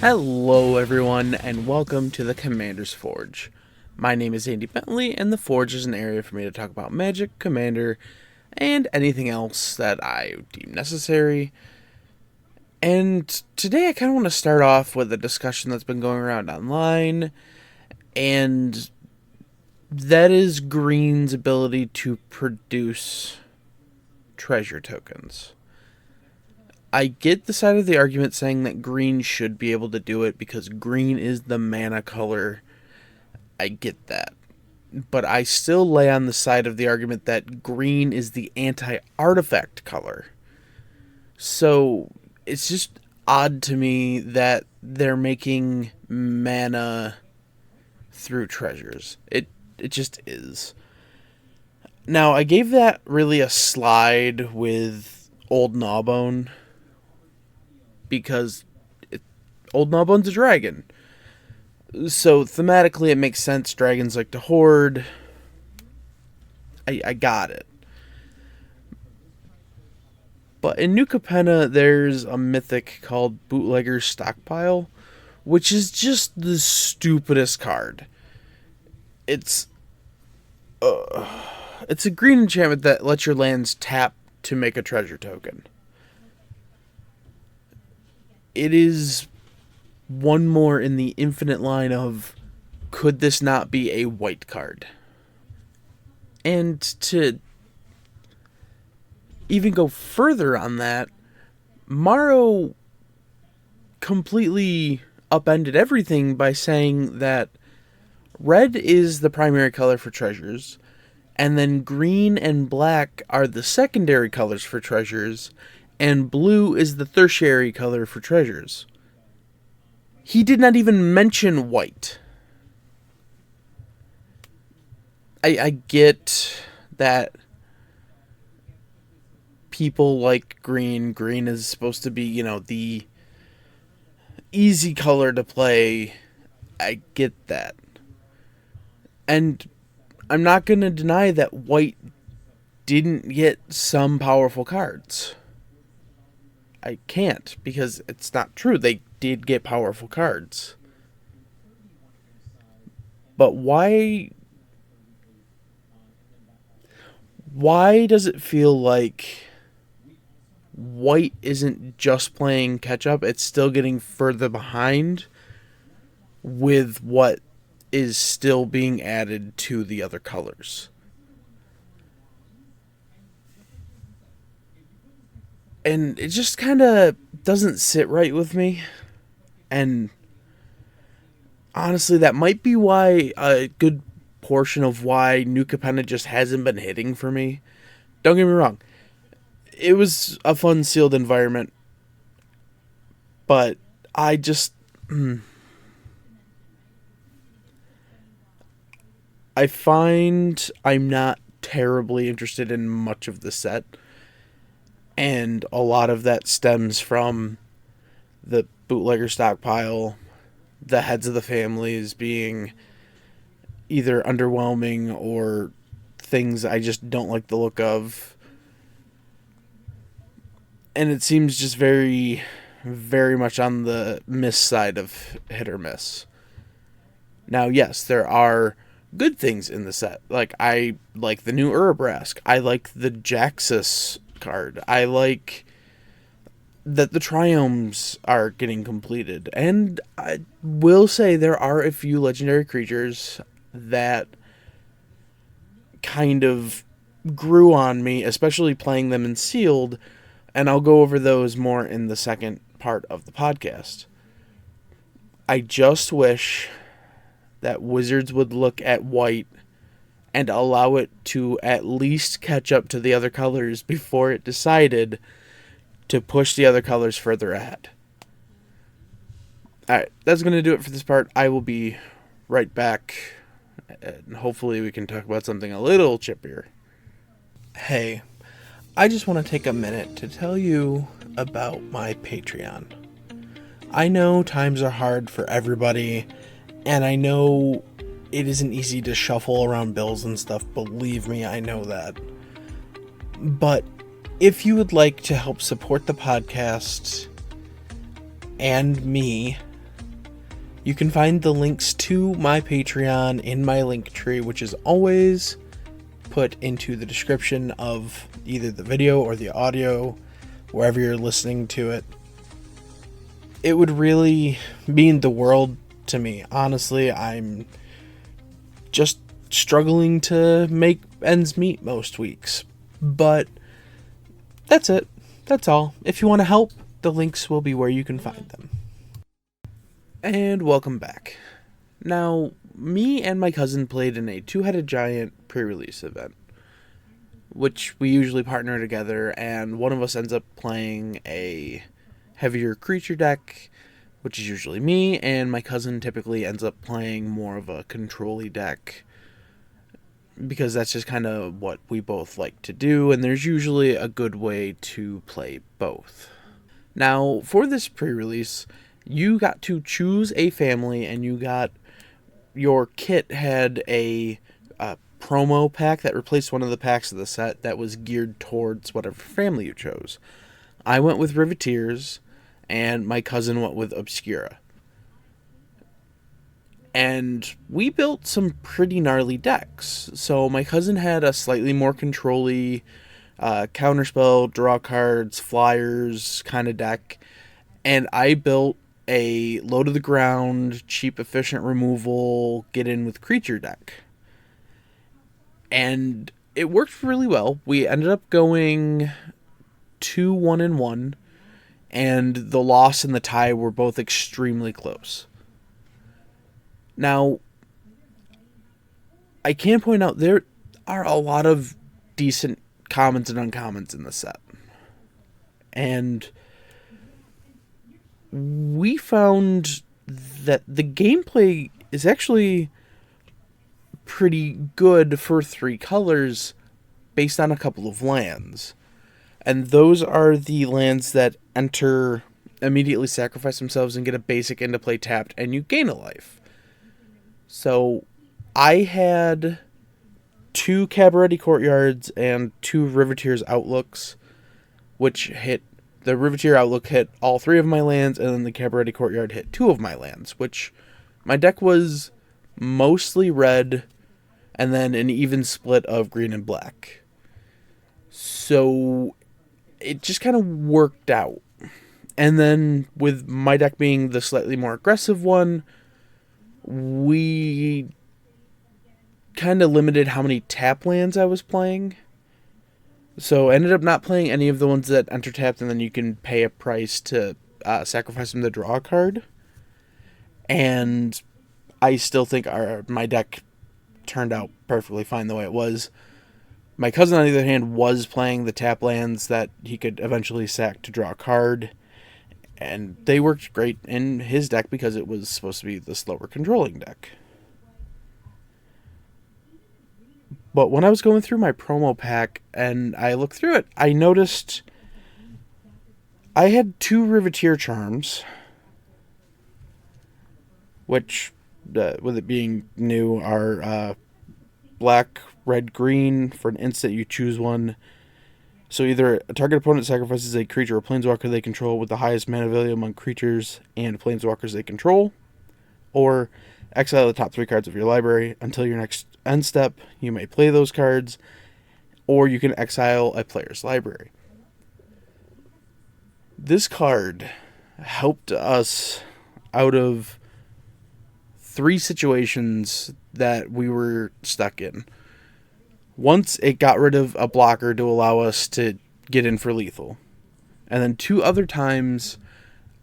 Hello everyone, and welcome to the Commander's Forge. My name is Andy Bentley, and the Forge is an area for me to talk about Magic, Commander, and anything else that I deem necessary. And today I kind of want to start off with a discussion that's been going around online, and that is Green's ability to produce treasure tokens. I get the side of the argument saying that green should be able to do it because green is the mana color. I get that. But I still lay on the side of the argument that green is the anti-artifact color. So it's just odd to me that they're making mana through treasures. It just is. Now, I gave that really a slide with Old Gnawbone, because Old Gnawbone's a dragon. So thematically it makes sense. Dragons like to hoard. I got it. But in New Capenna, there's a mythic called Bootlegger Stockpile, which is just the stupidest card. It's a green enchantment that lets your lands tap to make a treasure token. It is one more in the infinite line of, could this not be a white card? And to even go further on that, Morrow completely upended everything by saying that red is the primary color for treasures, and then green and black are the secondary colors for treasures, and blue is the tertiary color for treasures. He did not even mention white. I get that people like green. Green is supposed to be, the easy color to play. I get that. And I'm not going to deny that white didn't get some powerful cards. I can't, because it's not true. They did get powerful cards. But why does it feel like white isn't just playing catch up? It's still getting further behind with what is still being added to the other colors. And it just kind of doesn't sit right with me. And honestly, that might be why a good portion of why New Capenna just hasn't been hitting for me. Don't get me wrong. It was a fun sealed environment. But I just... I find I'm not terribly interested in much of the set. And a lot of that stems from the bootlegger stockpile, the heads of the families being either underwhelming or things I just don't like the look of. And it seems just very, very much on the miss side of hit or miss. Now, yes, there are good things in the set. Like, I like the new Urabrask. I like the Jaxus card. I like that the Triomes are getting completed. And I will say there are a few legendary creatures that kind of grew on me, especially playing them in sealed, and I'll go over those more in the second part of the podcast. I just wish that Wizards would look at white and allow it to at least catch up to the other colors before it decided to push the other colors further ahead. Alright, that's going to do it for this part. I will be right back, and hopefully we can talk about something a little chippier. Hey, I just want to take a minute to tell you about my Patreon. I know times are hard for everybody, and I know it isn't easy to shuffle around bills and stuff. Believe me, I know that. But if you would like to help support the podcast and me, You can find the links to my Patreon in my link tree, which is always put into the description of either the video or the audio, wherever you're listening to it. It would really mean the world to me. Honestly, I'm just struggling to make ends meet most weeks. But that's it. That's all. If you want to help, the links will be where you can find them. And welcome back. Now, me and my cousin played in a two-headed giant pre-release event, which we usually partner together, and one of us ends up playing a heavier creature deck, which is usually me, and my cousin typically ends up playing more of a control-y deck, because that's just kind of what we both like to do, and there's usually a good way to play both. Now, for this pre-release, you got to choose a family, and your kit had a promo pack that replaced one of the packs of the set that was geared towards whatever family you chose. I went with Riveteers, and my cousin went with Obscura. And we built some pretty gnarly decks. So my cousin had a slightly more control-y, counterspell, draw cards, flyers kind of deck. And I built a low to the ground, cheap, efficient removal, get in with creature deck. And it worked really well. We ended up going 2-1-1. And the loss and the tie were both extremely close. Now, I can point out there are a lot of decent commons and uncommons in the set. And we found that the gameplay is actually pretty good for 3 colors based on a couple of lands. And those are the lands that enter, immediately sacrifice themselves and get a basic into play tapped, and you gain a life. So I had 2 Cabaret Courtyards and 2 Riveteers Outlooks, which hit, the Riveteer Outlook hit all 3 of my lands, and then the Cabaret Courtyard hit 2 of my lands, which my deck was mostly red, and then an even split of green and black. So it just kind of worked out. And then with my deck being the slightly more aggressive one, we kind of limited how many tap lands I was playing. So I ended up not playing any of the ones that enter tapped, and then you can pay a price to sacrifice them to draw a card. And I still think my deck turned out perfectly fine the way it was. My cousin, on the other hand, was playing the tap lands that he could eventually sack to draw a card, and they worked great in his deck because it was supposed to be the slower controlling deck. But when I was going through my promo pack and I looked through it, I noticed I had 2 Riveteer Charms, which, with it being new, are black, red, green. For an instant, you choose one. So either a target opponent sacrifices a creature or planeswalker they control with the highest mana value among creatures and planeswalkers they control, or exile the top 3 cards of your library. Until your next end step, you may play those cards, or you can exile a player's library. This card helped us out of 3 situations that we were stuck in. Once, it got rid of a blocker to allow us to get in for lethal. And then 2 other times,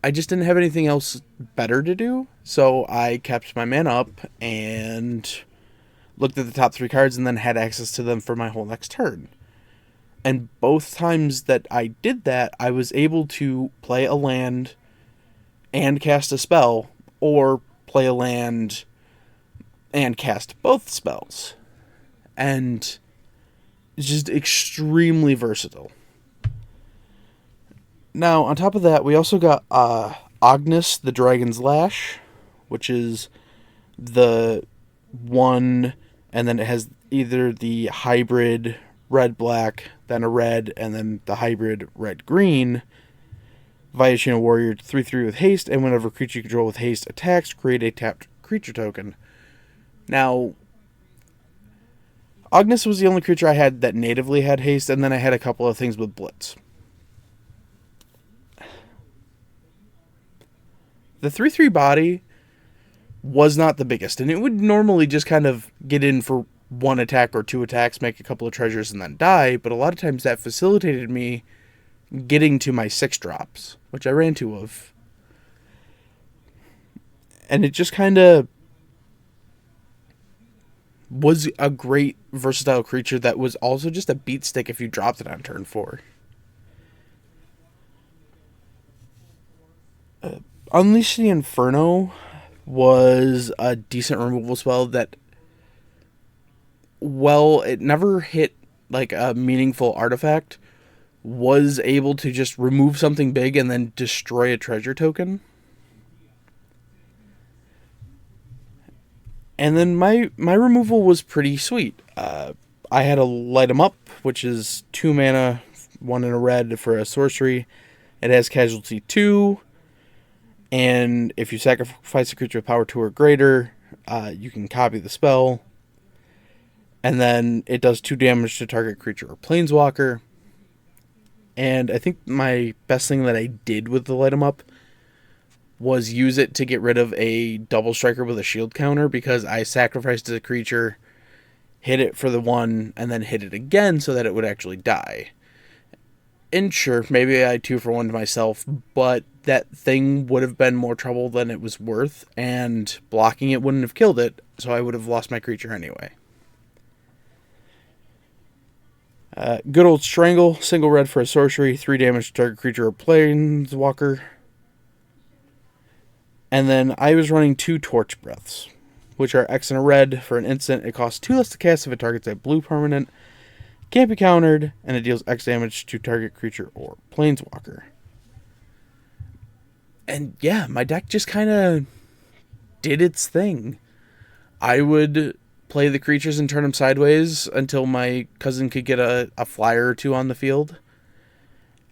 I just didn't have anything else better to do. So I kept my mana up and looked at the top 3 cards and then had access to them for my whole next turn. And both times that I did that, I was able to play a land and cast a spell, or play a land and cast both spells. And it's just extremely versatile. Now, on top of that, we also got Agnes, the Dragon's Lash, which is the one, and then it has either the hybrid red-black, then a red, and then the hybrid red-green. Viational Warrior 3/3 with haste, and whenever creature you control with haste attacks, create a tapped creature token. Now, Agnes was the only creature I had that natively had haste, and then I had a couple of things with Blitz. The 3/3 body was not the biggest, and it would normally just kind of get in for one attack or two attacks, make a couple of treasures, and then die, but a lot of times that facilitated me getting to my 6 drops, which I ran 2 of. And it just kind of was a great versatile creature that was also just a beat stick if you dropped it on turn 4. Unleash the Inferno was a decent removal spell that, well, it never hit like a meaningful artifact, was able to just remove something big and then destroy a treasure token. And then my removal was pretty sweet. I had a Light 'em Up, which is 2 mana, 1 in a red for a sorcery. It has casualty 2, and if you sacrifice a creature with power 2 or greater, you can copy the spell. And then it does 2 damage to target creature or planeswalker. And I think my best thing that I did with the Light 'em Up was use it to get rid of a double striker with a shield counter, because I sacrificed a creature, hit it for the 1, and then hit it again so that it would actually die. And sure, maybe I 2-for-1 to myself, but that thing would have been more trouble than it was worth, and blocking it wouldn't have killed it, so I would have lost my creature anyway. Good old Strangle, single red for a sorcery, 3 damage to target creature or planeswalker. And then I was running 2 Torch Breaths, which are X and a red for an instant. It costs 2 less to cast if it targets a blue permanent, can't be countered, and it deals X damage to target creature or planeswalker. And yeah, my deck just kind of did its thing. I would play the creatures and turn them sideways until my cousin could get a flyer or 2 on the field.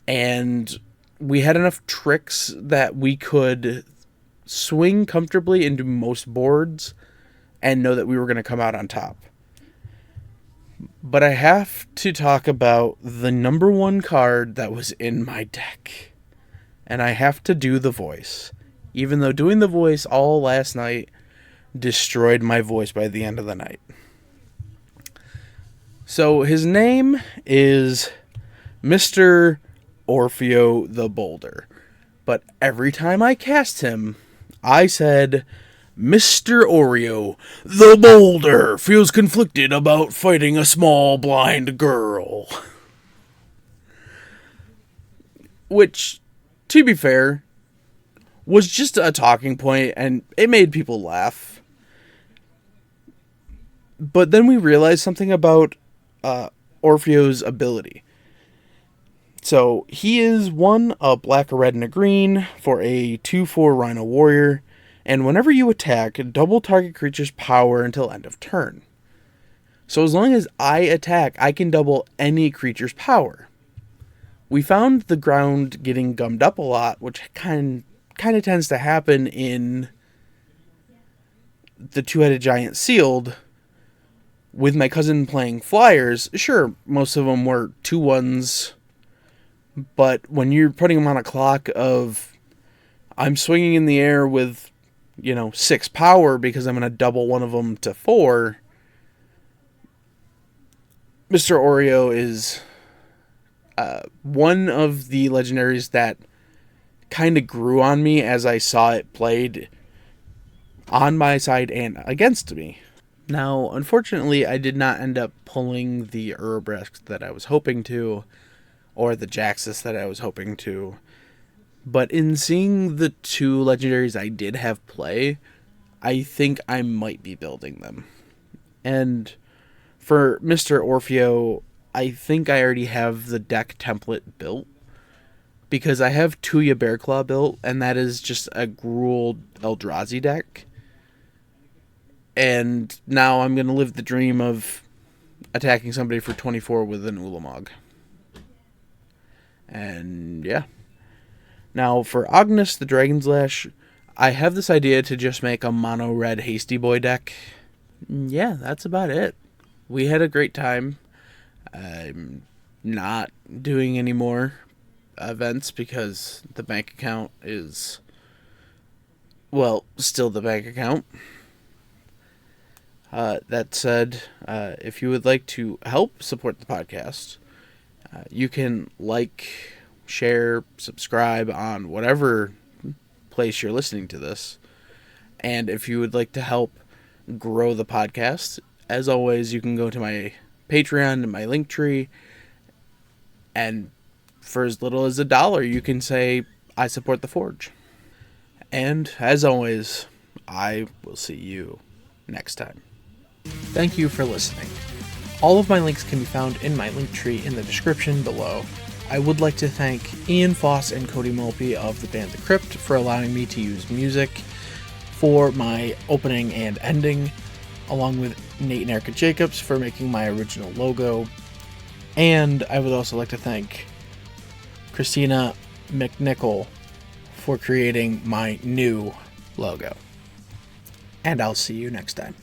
And we had enough tricks that we could swing comfortably into most boards and know that we were going to come out on top. But I have to talk about the number 1 card that was in my deck. And I have to do the voice. Even though doing the voice all last night destroyed my voice by the end of the night. So his name is Mr. Orpheo the Boulder. But every time I cast him, I said, Mr. Oreo the Boulder feels conflicted about fighting a small blind girl. Which, to be fair, was just a talking point, and it made people laugh. But then we realized something about Orpheo's ability. So he is 1, a black, a red, and a green for a 2/4 Rhino Warrior. And whenever you attack, double target creature's power until end of turn. So as long as I attack, I can double any creature's power. We found the ground getting gummed up a lot, which kind of tends to happen in the Two-Headed Giant Sealed. With my cousin playing flyers, sure, most of them were 2/1s, but when you're putting them on a clock of, I'm swinging in the air with, 6 power because I'm going to double one of them to 4, Mr. Oreo is one of the legendaries that kind of grew on me as I saw it played on my side and against me. Now, unfortunately, I did not end up pulling the Urobresk that I was hoping to, or the Jaxus that I was hoping to. But in seeing the 2 legendaries I did have play, I think I might be building them. And for Mr. Orpheo, I think I already have the deck template built, because I have Tuya Bearclaw built, and that is just a Gruul Eldrazi deck. And now I'm going to live the dream of attacking somebody for 24 with an Ulamog. And yeah. Now, for Agnes the Dragon's Lash, I have this idea to just make a mono red Hasty Boy deck. Yeah, that's about it. We had a great time. I'm not doing any more events because the bank account is, well, still the bank account. That said, if you would like to help support the podcast, you can like, share, subscribe on whatever place you're listening to this. And if you would like to help grow the podcast, as always, you can go to my Patreon and my Linktree, and for as little as $1, you can say, I support the Forge. And as always, I will see you next time. Thank you for listening. All of my links can be found in my Linktree in the description below. I would like to thank Ian Foss and Cody Mulpey of the band The Crypt for allowing me to use music for my opening and ending, along with Nate and Erica Jacobs for making my original logo. And I would also like to thank Christina McNichol for creating my new logo. And I'll see you next time.